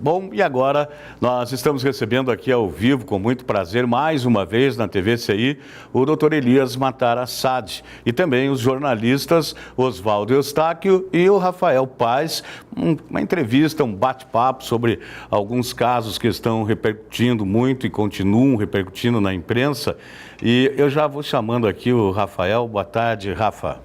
Bom, e agora nós estamos recebendo aqui ao vivo, com muito prazer, mais uma vez na TVCI, o Dr. Elias Matar Assad e também os jornalistas Oswaldo Eustáquio e o Rafael Paz. Uma entrevista, um bate-papo sobre alguns casos que estão repercutindo muito e continuam repercutindo na imprensa. E eu já vou chamando aqui o Rafael. Boa tarde, Rafa.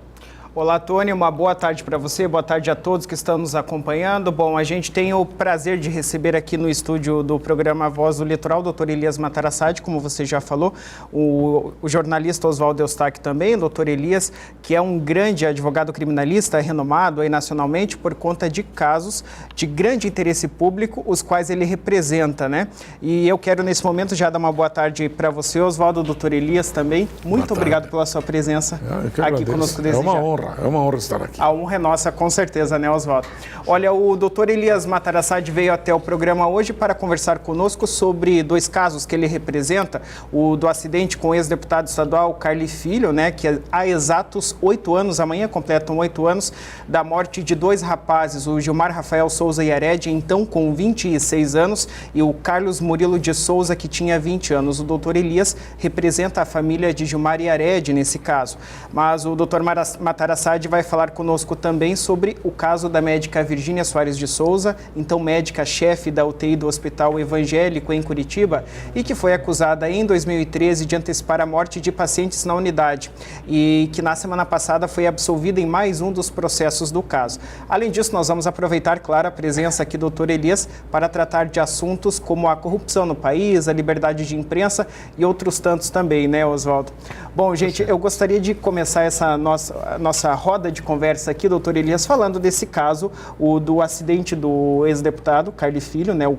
Olá, Tony, uma boa tarde para você, boa tarde a todos que estão nos acompanhando. Bom, a gente tem o prazer de receber aqui no estúdio do programa Voz do Litoral, o Dr. Elias Matar Assad, como você já falou, o jornalista Oswaldo Eustáquio também, o Dr. Elias, que é um grande advogado criminalista, renomado aí nacionalmente por conta de casos de grande interesse público, os quais ele representa, né? E eu quero nesse momento já dar uma boa tarde para você, Oswaldo, Dr. Elias também. Muito obrigado pela sua presença aqui conosco desde já. É uma honra estar aqui. A honra é nossa, com certeza, né, Oswaldo? Olha, o Dr. Elias Matar Assad veio até o programa hoje para conversar conosco sobre dois casos que ele representa, o do acidente com o ex-deputado estadual Carly Filho, né, que há exatos 8 anos, amanhã completam 8 anos, da morte de dois rapazes, o Gilmar Rafael Souza Yared, então com 26 anos, e o Carlos Murilo de Souza, que tinha 20 anos. O Dr. Elias representa a família de Gilmar Yared nesse caso, mas o Dr. Matar Assad vai falar conosco também sobre o caso da médica Virgínia Soares de Souza, então médica-chefe da UTI do Hospital Evangélico em Curitiba, e que foi acusada em 2013 de antecipar a morte de pacientes na unidade e que na semana passada foi absolvida em mais um dos processos do caso. Além disso, nós vamos aproveitar, claro, a presença aqui do Dr. Elias para tratar de assuntos como a corrupção no país, a liberdade de imprensa e outros tantos também, né, Oswaldo? Bom, gente, eu gostaria de começar essa nossa roda de conversa aqui, doutor Elias, falando desse caso, o do acidente do ex-deputado Carly Filho, né, o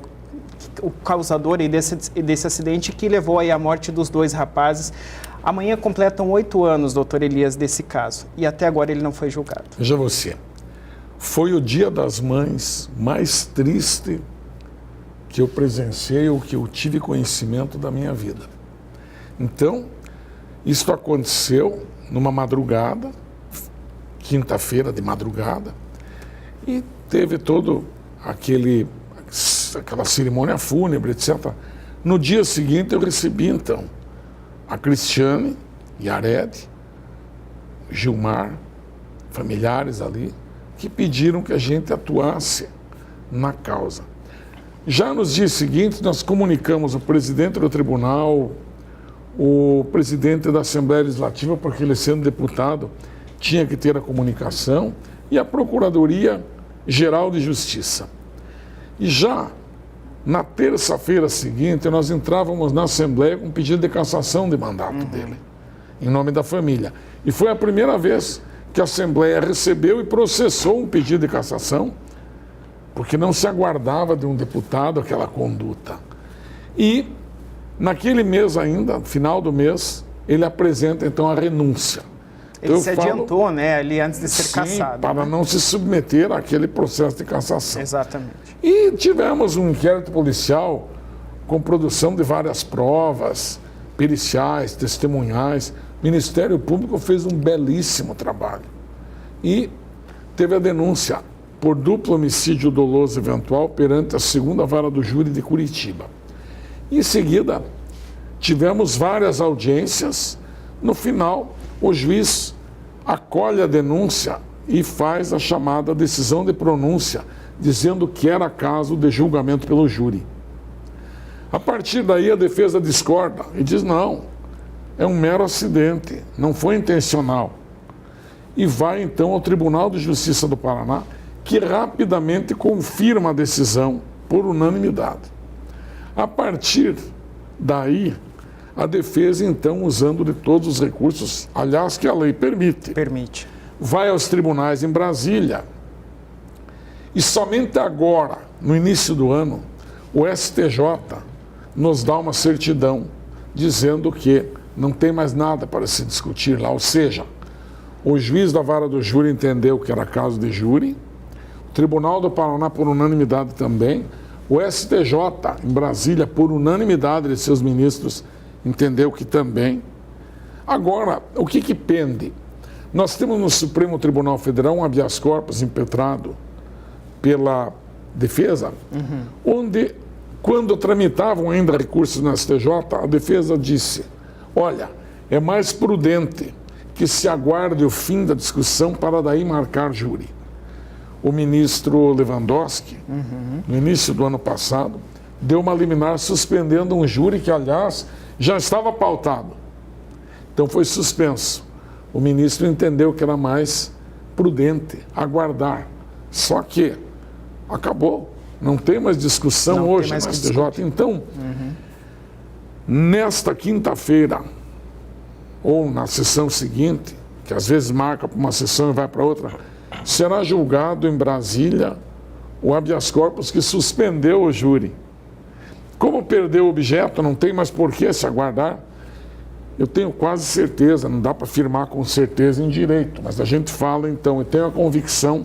causador desse acidente que levou aí à morte dos dois rapazes. Amanhã completam 8 anos, doutor Elias, desse caso, e até agora ele não foi julgado. Veja você, foi o Dia das Mães mais triste que eu presenciei ou que eu tive conhecimento da minha vida. Então, isso aconteceu numa madrugada, quinta-feira de madrugada, e teve todo aquela cerimônia fúnebre, etc. No dia seguinte eu recebi então a Cristiane Yared, Gilmar, familiares ali, que pediram que a gente atuasse na causa. Já nos dias seguintes nós comunicamos o presidente do tribunal, o presidente da Assembleia Legislativa, porque ele sendo deputado tinha que ter a comunicação, e a Procuradoria-Geral de Justiça. E já na terça-feira seguinte, nós entrávamos na Assembleia com um pedido de cassação de mandato dele, em nome da família. E foi a primeira vez que a Assembleia recebeu e processou um pedido de cassação, porque não se aguardava de um deputado aquela conduta. E naquele mês ainda, final do mês, ele apresenta então a renúncia. Ele se adiantou, né, ali antes de ser cassado. Para não se submeter àquele processo de cassação. Exatamente. E tivemos um inquérito policial com produção de várias provas, periciais, testemunhais. O Ministério Público fez um belíssimo trabalho. E teve a denúncia por duplo homicídio doloso eventual perante a 2ª Vara do Júri de Curitiba. Em seguida, tivemos várias audiências. No final, o juiz acolhe a denúncia e faz a chamada decisão de pronúncia, dizendo que era caso de julgamento pelo júri. A partir daí, a defesa discorda e diz: não, é um mero acidente, não foi intencional. E vai então ao Tribunal de Justiça do Paraná, que rapidamente confirma a decisão por unanimidade. A partir daí, a defesa, então, usando de todos os recursos, aliás, que a lei permite, vai aos tribunais em Brasília. E somente agora, no início do ano, o STJ nos dá uma certidão dizendo que não tem mais nada para se discutir lá. Ou seja, o juiz da Vara do Júri entendeu que era caso de júri, o Tribunal do Paraná, por unanimidade também, o STJ, em Brasília, por unanimidade de seus ministros, entendeu que também. Agora, o que pende? Nós temos no Supremo Tribunal Federal um habeas corpus impetrado pela defesa, onde, quando tramitavam ainda recursos no STJ, a defesa disse, olha, é mais prudente que se aguarde o fim da discussão para daí marcar júri. O ministro Lewandowski, no início do ano passado, deu uma liminar suspendendo um júri que, aliás, já estava pautado. Então foi suspenso. O ministro entendeu que era mais prudente aguardar. Só que acabou. Não tem mais discussão hoje no STJ. Então, nesta quinta-feira, ou na sessão seguinte, que às vezes marca para uma sessão e vai para outra, será julgado em Brasília o habeas corpus que suspendeu o júri. Como perdeu o objeto, não tem mais por que se aguardar, eu tenho quase certeza, não dá para afirmar com certeza em direito, mas a gente fala então, eu tenho a convicção,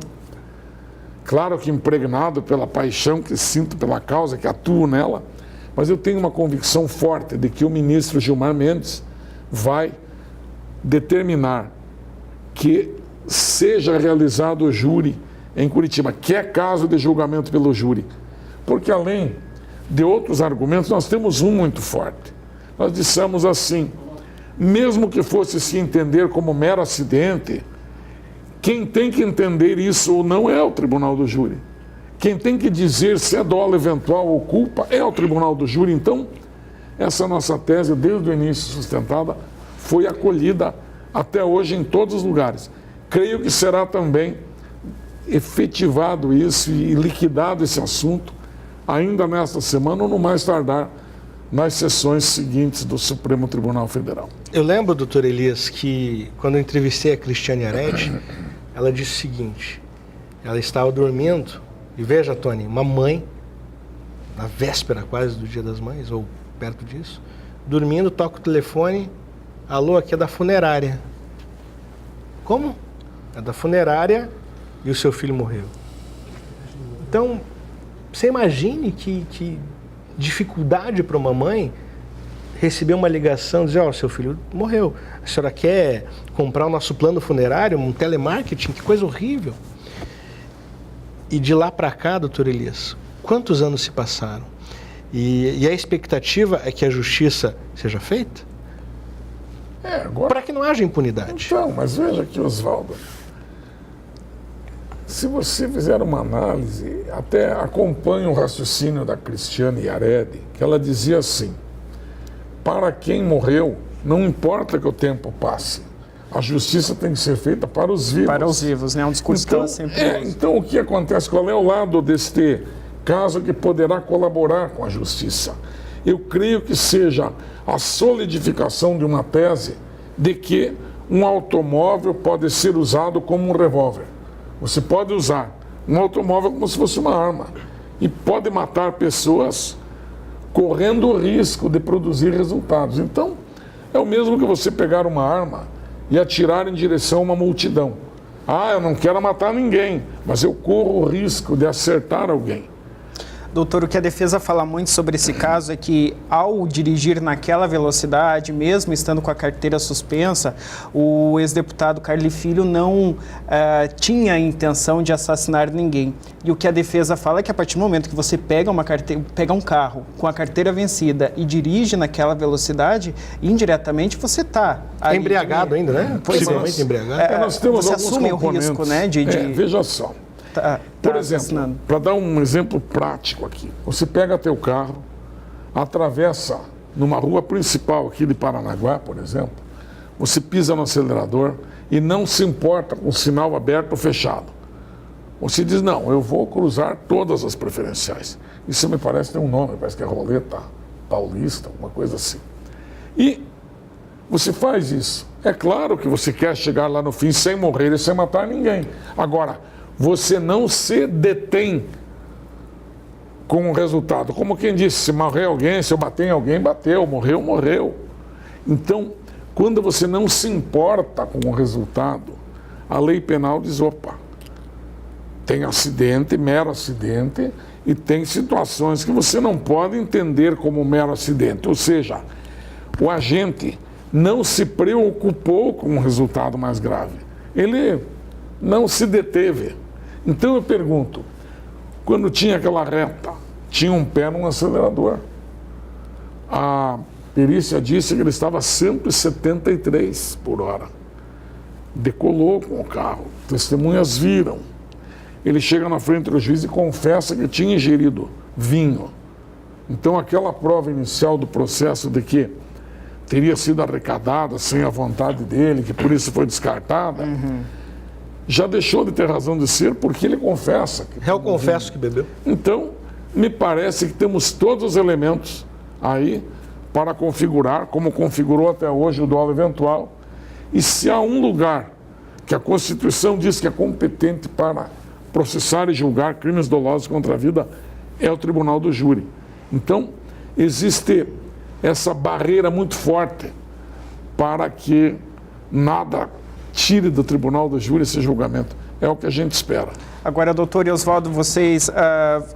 claro que impregnado pela paixão que sinto pela causa, que atuo nela, mas eu tenho uma convicção forte de que o ministro Gilmar Mendes vai determinar que seja realizado o júri em Curitiba, que é caso de julgamento pelo júri. Porque além de outros argumentos, nós temos um muito forte. Nós dissemos assim, mesmo que fosse se entender como mero acidente, quem tem que entender isso ou não é o tribunal do júri. Quem tem que dizer se é dolo eventual ou culpa é o tribunal do júri. Então, essa nossa tese, desde o início sustentada, foi acolhida até hoje em todos os lugares. Creio que será também efetivado isso e liquidado esse assunto ainda nesta semana ou no mais tardar nas sessões seguintes do Supremo Tribunal Federal. Eu lembro, doutor Elias, que quando eu entrevistei a Cristiane Aredi, ela disse o seguinte, ela estava dormindo, e veja, Tony, uma mãe, na véspera quase do Dia das Mães, ou perto disso, dormindo, toca o telefone, alô, aqui é da funerária. Como? É da funerária e o seu filho morreu. Então, você imagine que dificuldade para uma mãe receber uma ligação, dizer, ó, seu filho morreu. A senhora quer comprar o nosso plano funerário, um telemarketing? Que coisa horrível. E de lá para cá, doutor Elias, quantos anos se passaram? E a expectativa é que a justiça seja feita? Para que não haja impunidade. Então, mas veja aqui, Oswaldo, se você fizer uma análise, até acompanha o raciocínio da Cristiane Aredi, que ela dizia assim, para quem morreu, não importa que o tempo passe, a justiça tem que ser feita para os vivos. Para os vivos, né? Um discurso que ela sempre usa. Então, o que acontece? Qual é o lado deste caso que poderá colaborar com a justiça? Eu creio que seja a solidificação de uma tese de que um automóvel pode ser usado como um revólver. Você pode usar um automóvel como se fosse uma arma e pode matar pessoas correndo o risco de produzir resultados. Então, é o mesmo que você pegar uma arma e atirar em direção a uma multidão. Ah, eu não quero matar ninguém, mas eu corro o risco de acertar alguém. Doutor, o que a defesa fala muito sobre esse caso é que, ao dirigir naquela velocidade, mesmo estando com a carteira suspensa, o ex-deputado Carli Filho não tinha a intenção de assassinar ninguém. E o que a defesa fala é que, a partir do momento que você pega um carro com a carteira vencida e dirige naquela velocidade, indiretamente você está... embriagado ainda, né? Possivelmente embriagado. Nós temos você alguns assume o risco, né? Veja só. Por exemplo, para dar um exemplo prático aqui, você pega teu carro, atravessa numa rua principal aqui de Paranaguá, por exemplo, você pisa no acelerador e não se importa com o sinal aberto ou fechado. Você diz, não, eu vou cruzar todas as preferenciais. Isso me parece ter um nome, parece que é roleta paulista, uma coisa assim. E você faz isso. É claro que você quer chegar lá no fim sem morrer e sem matar ninguém. Agora, você não se detém com o resultado. Como quem disse, se morrer alguém, se eu bater em alguém, bateu, morreu, morreu. Então, quando você não se importa com o resultado, a lei penal diz, opa, tem acidente, mero acidente, e tem situações que você não pode entender como mero acidente. Ou seja, o agente não se preocupou com o resultado mais grave. Ele não se deteve. Então eu pergunto, Quando tinha aquela reta, tinha um pé no acelerador. A perícia disse que ele estava a 173 por hora. Decolou com o carro, testemunhas viram. Ele chega na frente do juiz e confessa que tinha ingerido vinho. Então aquela prova inicial do processo de que teria sido arrecadada sem a vontade dele, que por isso foi descartada, já deixou de ter razão de ser, porque ele confessa. Réu confesso que bebeu. Então, me parece que temos todos os elementos aí para configurar, como configurou até hoje o dolo eventual. E se há um lugar que a Constituição diz que é competente para processar e julgar crimes dolosos contra a vida, é o Tribunal do Júri. Então, existe essa barreira muito forte para que nada tire do Tribunal do Júri esse julgamento. É o que a gente espera. Agora, doutor Oswaldo, vocês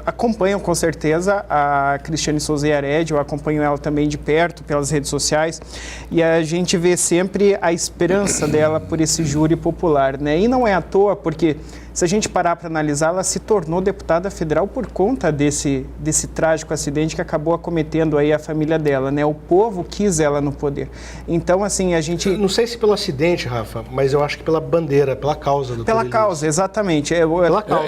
acompanham com certeza a Cristiane Souza Yared, eu acompanho ela também de perto pelas redes sociais, e a gente vê sempre a esperança dela por esse júri popular, né? E não é à toa, porque se a gente parar para analisar, ela se tornou deputada federal por conta desse trágico acidente que acabou acometendo aí a família dela, né? O povo quis ela no poder. Então, assim, a gente... Não sei se pelo acidente, Rafa, mas eu acho que pela bandeira, pela causa do Pela causa, exatamente.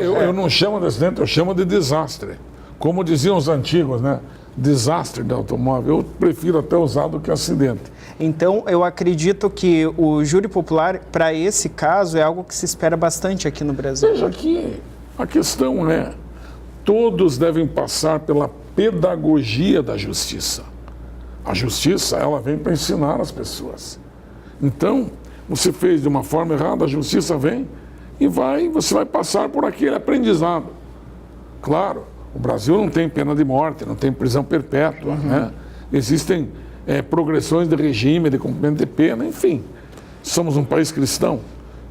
Eu não chamo de acidente, eu chamo de desastre. Como diziam os antigos, né? Desastre de automóvel. Eu prefiro até usar do que acidente. Então, eu acredito que o júri popular, para esse caso, é algo que se espera bastante aqui no Brasil. Veja que a questão é, todos devem passar pela pedagogia da justiça. A justiça, ela vem para ensinar as pessoas. Então, você fez de uma forma errada, a justiça vem e você vai passar por aquele aprendizado. Claro, o Brasil não tem pena de morte, não tem prisão perpétua, né? Existem progressões de regime, de cumprimento de pena, enfim. Somos um país cristão.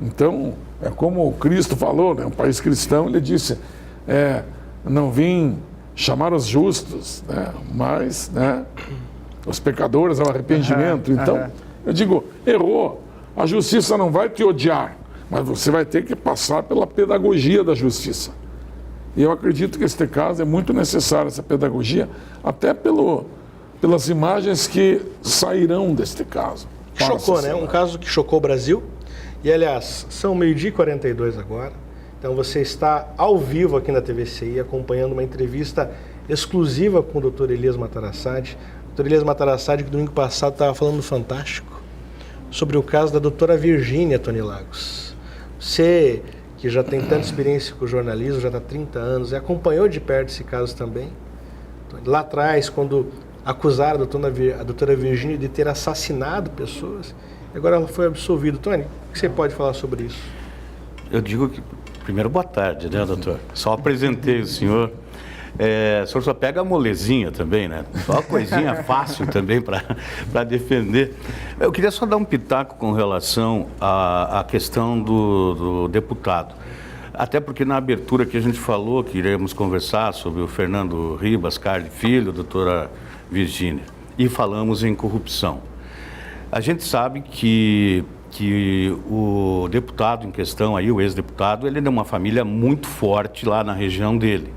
Então, é como Cristo falou, né? Um país cristão, ele disse, não vim chamar os justos, né? Mas, né, os pecadores ao arrependimento. Então, eu digo, errou. A justiça não vai te odiar, mas você vai ter que passar pela pedagogia da justiça. E eu acredito que este caso é muito necessário, essa pedagogia, até pelas imagens que sairão deste caso. Chocou, né? Um caso que chocou o Brasil. E, aliás, são 12h42 agora. Então, você está ao vivo aqui na TVCI, acompanhando uma entrevista exclusiva com o Dr. Elias Matarassade. O Dr. Elias Matarassade, que domingo passado estava falando no Fantástico sobre o caso da doutora Virgínia Tony Lagos. Você, que já tem tanta experiência com o jornalismo, já está há 30 anos, e acompanhou de perto esse caso também. Lá atrás, quando acusaram a doutora Virgínia de ter assassinado pessoas, e agora ela foi absolvida. Tony, o que você pode falar sobre isso? Eu digo que, primeiro, boa tarde, né, doutor? Só apresentei o senhor. O senhor só pega a molezinha também, né? Só a coisinha fácil também para defender. Eu queria só dar um pitaco com relação à questão do deputado. Até porque na abertura que a gente falou que iremos conversar sobre o Fernando Ribas Carli Filho, doutora Virgínia, e falamos em corrupção. A gente sabe que o deputado em questão, aí, o ex-deputado, ele é de uma família muito forte lá na região dele.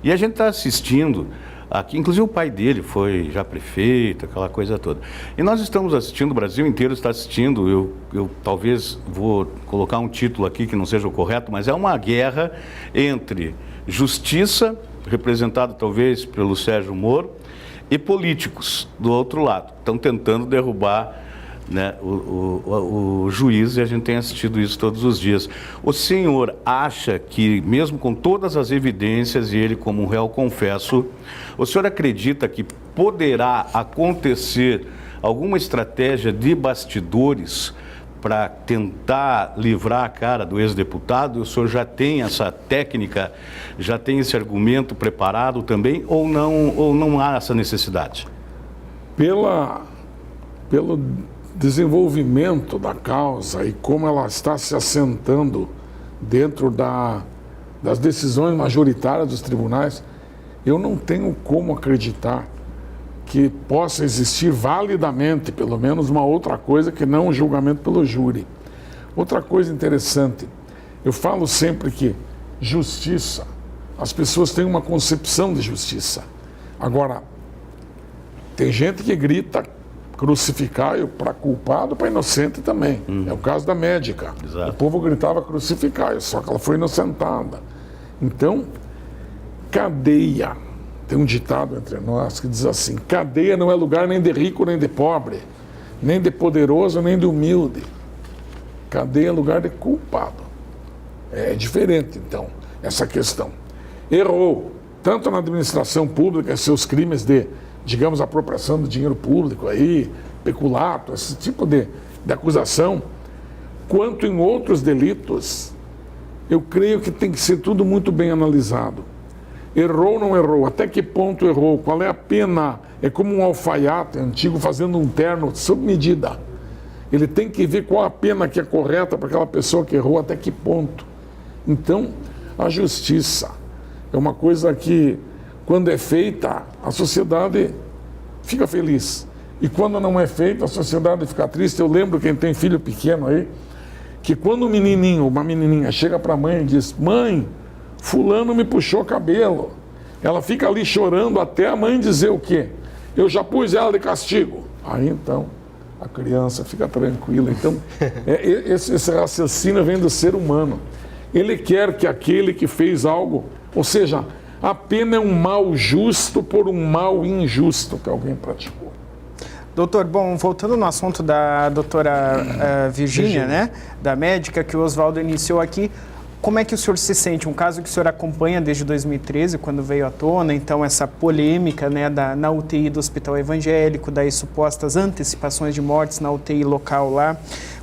E a gente está assistindo aqui, inclusive o pai dele foi já prefeito, aquela coisa toda. E nós estamos assistindo, o Brasil inteiro está assistindo, eu talvez vou colocar um título aqui que não seja o correto, mas é uma guerra entre justiça, representada talvez pelo Sérgio Moro, e políticos do outro lado. Estão tentando derrubar, né, o juiz, e a gente tem assistido isso todos os dias. O senhor acha que, mesmo com todas as evidências, e ele como um réu confesso, o senhor acredita que poderá acontecer alguma estratégia de bastidores para tentar livrar a cara do ex-deputado? O senhor já tem essa técnica, já tem esse argumento preparado também, ou não há essa necessidade? Pelo desenvolvimento da causa e como ela está se assentando dentro das decisões majoritárias dos tribunais, eu não tenho como acreditar que possa existir validamente, pelo menos, uma outra coisa que não o julgamento pelo júri. Outra coisa interessante, eu falo sempre que justiça as pessoas têm uma concepção de justiça. Agora, tem gente que grita crucificai para culpado, para inocente também. É o caso da médica. Exato. O povo gritava crucificai, só que ela foi inocentada. Então, cadeia. Tem um ditado entre nós que diz assim: cadeia não é lugar nem de rico nem de pobre, nem de poderoso nem de humilde. Cadeia é lugar de culpado. É diferente, então, essa questão. Errou, tanto na administração pública, seus crimes de, digamos, apropriação do dinheiro público, aí, peculato, esse tipo de acusação, quanto em outros delitos, eu creio que tem que ser tudo muito bem analisado. Errou ou não errou? Até que ponto errou? Qual é a pena? É como um alfaiate antigo fazendo um terno sob medida. Ele tem que ver qual a pena que é correta para aquela pessoa que errou, até que ponto. Então, a justiça é uma coisa que, quando é feita, a sociedade fica feliz. E quando não é feita, a sociedade fica triste. Eu lembro, quem tem filho pequeno aí, que quando um menininho, uma menininha, chega para a mãe e diz: mãe, fulano me puxou cabelo. Ela fica ali chorando até a mãe dizer o quê? Eu já pus ela de castigo. Aí então, a criança fica tranquila. Então, esse raciocínio vem do ser humano. Ele quer que aquele que fez algo, ou seja, a pena é um mal justo por um mal injusto que alguém praticou. Doutor, bom, voltando no assunto da doutora Virgínia, né, da médica que o Oswaldo iniciou aqui, como é que o senhor se sente? Um caso que o senhor acompanha desde 2013, quando veio à tona, então, essa polêmica, né, na UTI do Hospital Evangélico, das supostas antecipações de mortes na UTI local lá.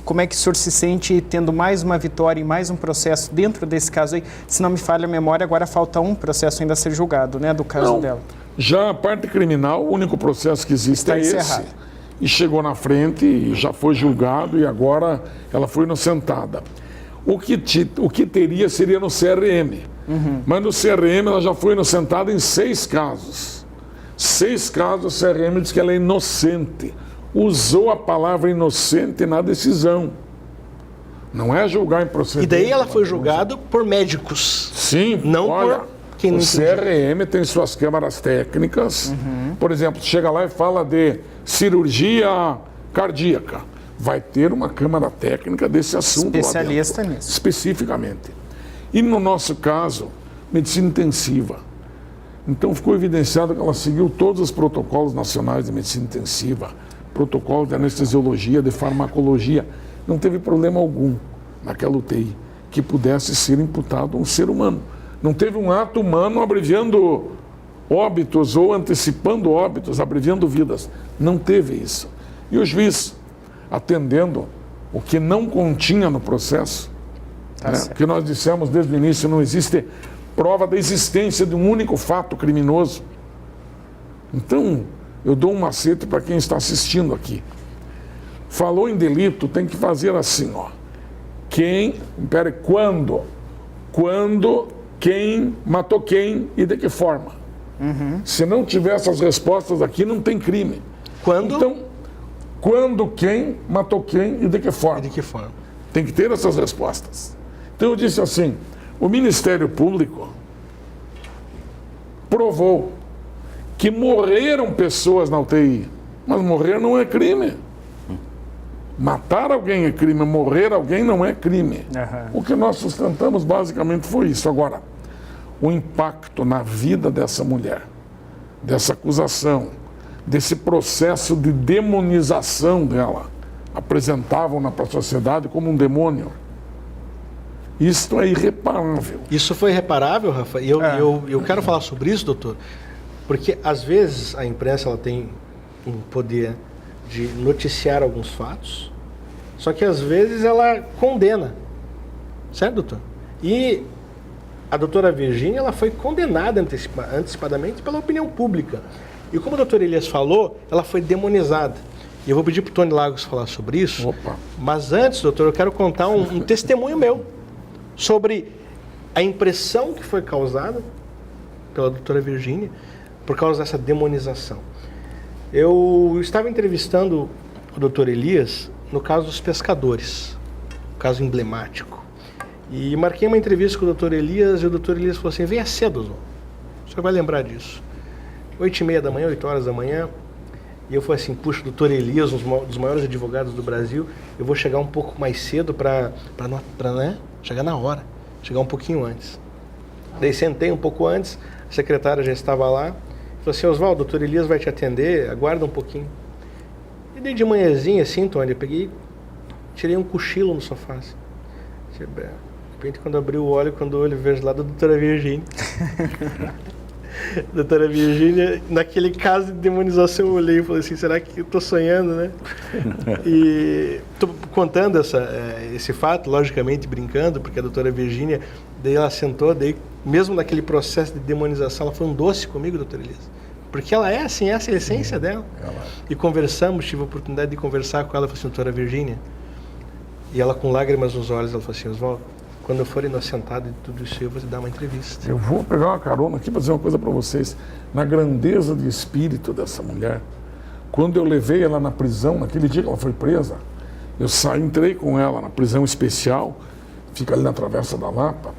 Como é que o senhor se sente tendo mais uma vitória e mais um processo dentro desse caso aí? Se não me falha a memória, agora falta um processo ainda a ser julgado, né, do caso dela. Já a parte criminal, o único processo que existe é esse. E chegou na frente e já foi julgado e agora ela foi inocentada. O que teria seria no CRM. Mas no CRM ela já foi inocentada em 6 casos. 6 casos o CRM diz que ela é inocente. Usou a palavra inocente na decisão. Não é julgar em procedimento. E daí ela foi julgada por médicos. Sim, não olha, por quem não o CRM tem suas câmaras técnicas. Por exemplo, chega lá e fala de cirurgia cardíaca. Vai ter uma câmara técnica desse assunto. Especialista nisso. Especificamente. E no nosso caso, medicina intensiva. Então ficou evidenciado que ela seguiu todos os protocolos nacionais de medicina intensiva, protocolo de anestesiologia, de farmacologia. Não teve problema algum naquela UTI que pudesse ser imputado a um ser humano. Não teve um ato humano abreviando óbitos ou antecipando óbitos, abreviando vidas. Não teve isso. E o juiz, atendendo o que não continha no processo, o que nós dissemos desde o início, não existe prova da existência de um único fato criminoso. Então, eu dou um macete para quem está assistindo aqui. Falou em delito, tem que fazer assim, ó. Quando, quem, matou quem e de que forma. Se não tiver essas respostas aqui, não tem crime. Então, quando, quem, matou quem e de que forma. Tem que ter essas respostas. Então eu disse assim, o Ministério Público provou que morreram pessoas na UTI, mas morrer não é crime. Matar alguém é crime, morrer alguém não é crime. O que nós sustentamos basicamente foi isso. Agora, o impacto na vida dessa mulher, dessa acusação, desse processo de demonização dela, apresentavam-na para a sociedade como um demônio. Isto é irreparável. Isso foi irreparável, Rafa? E eu quero falar sobre isso, doutor, porque às vezes a imprensa ela tem um poder de noticiar alguns fatos, só que às vezes ela condena, certo, doutor? E a doutora Virgínia ela foi condenada antecipadamente pela opinião pública. E como o doutor Elias falou, ela foi demonizada. E eu vou pedir para o Tony Lagos falar sobre isso. Mas antes, doutor, eu quero contar um testemunho meu sobre a impressão que foi causada pela doutora Virgínia por causa dessa demonização. Eu estava entrevistando o doutor Elias no caso dos pescadores, um caso emblemático. E marquei uma entrevista com o doutor Elias e o doutor Elias falou assim, venha cedo, Oswaldo. O senhor vai lembrar disso. 8h30 da manhã, 8 horas da manhã. E eu falei assim, puxa, doutor Elias, um dos maiores advogados do Brasil, eu vou chegar um pouco mais cedo para né, chegar na hora, chegar um pouquinho antes. Daí sentei um pouco antes, a secretária já estava lá, falou assim, Oswaldo, o doutor Elias vai te atender, aguarda um pouquinho. E daí de manhãzinha assim, Tony, eu peguei, tirei um cochilo no sofá. Assim. De repente, quando abri o olho, quando eu vejo lá da doutora Virgínia. Doutora Virgínia, naquele caso de demonização, eu olhei e falei assim, será que eu estou sonhando, né? E estou contando esse fato, logicamente brincando, porque a doutora Virgínia, daí ela sentou, daí mesmo naquele processo de demonização, ela foi um doce comigo, doutora Elisa. Porque ela é assim, essa é a essência dela. E conversamos, tive a oportunidade de conversar com ela, falei assim, doutora Virgínia, e ela com lágrimas nos olhos, ela falou assim, Oswaldo, quando eu for inocentado de tudo isso, eu vou te dar uma entrevista. Eu vou pegar uma carona aqui para dizer uma coisa para vocês. Na grandeza de espírito dessa mulher, quando eu levei ela na prisão, naquele dia que ela foi presa, eu entrei com ela na prisão especial, fica ali na Travessa da Lapa,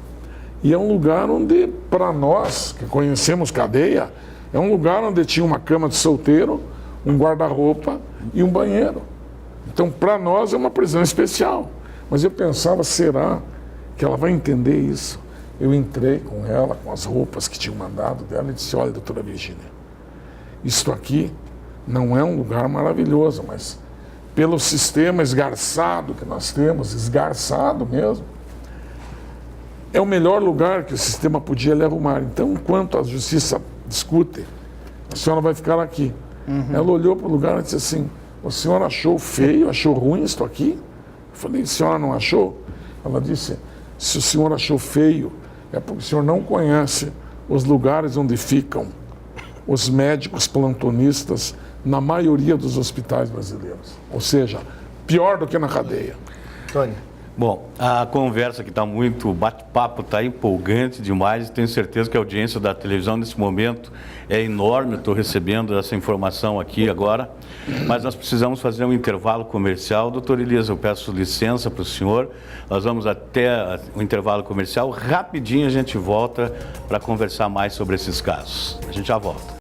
e é um lugar onde, para nós que conhecemos cadeia, é um lugar onde tinha uma cama de solteiro, um guarda-roupa e um banheiro. Então, para nós é uma prisão especial. Mas eu pensava, será que ela vai entender isso? Eu entrei com ela, com as roupas que tinham mandado dela, e disse, olha, doutora Virgínia, isto aqui não é um lugar maravilhoso, mas pelo sistema esgarçado que nós temos, esgarçado mesmo, é o melhor lugar que o sistema podia lhe arrumar. Então, enquanto a justiça discute, a senhora vai ficar aqui. Ela olhou para o lugar e disse assim, a senhora achou feio, achou ruim isto aqui? Eu falei, a senhora não achou? Ela disse, se o senhor achou feio, é porque o senhor não conhece os lugares onde ficam os médicos plantonistas na maioria dos hospitais brasileiros. Ou seja, pior do que na cadeia. Tony. Bom, a conversa que está muito, o bate-papo está empolgante demais, tenho certeza que a audiência da televisão nesse momento é enorme, estou recebendo essa informação aqui agora, mas nós precisamos fazer um intervalo comercial. Doutor Elias, eu peço licença para o senhor, nós vamos até o intervalo comercial, rapidinho a gente volta para conversar mais sobre esses casos. A gente já volta.